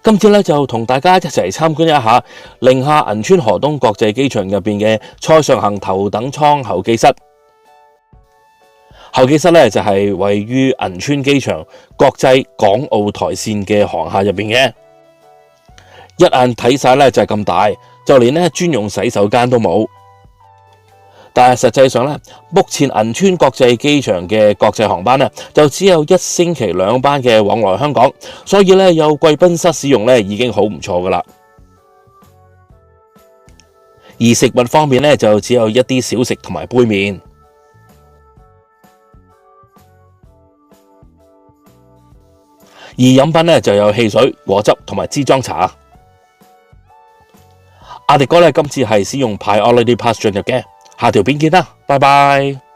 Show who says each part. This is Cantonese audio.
Speaker 1: 今次咧就同大家一齊參觀一下寧夏銀川河東國際機場入邊嘅蔡尚衡頭等艙候機室。候機室咧就係位於銀川機場國際港澳台線嘅航廈入邊嘅，一眼睇晒咧就係咁大，就連咧專用洗手間都冇。但係實際上咧，目前銀川國際機場嘅國際航班咧就只有1星期2班嘅往來香港，所以咧有貴賓室使用咧已經好唔錯噶啦。而食物方面咧就只有一啲小食同埋杯麵。而飲品咧就有汽水、果汁同埋支裝茶。阿迪哥咧今次係使用 Priority Pass 進入嘅，下條片見啦，拜拜。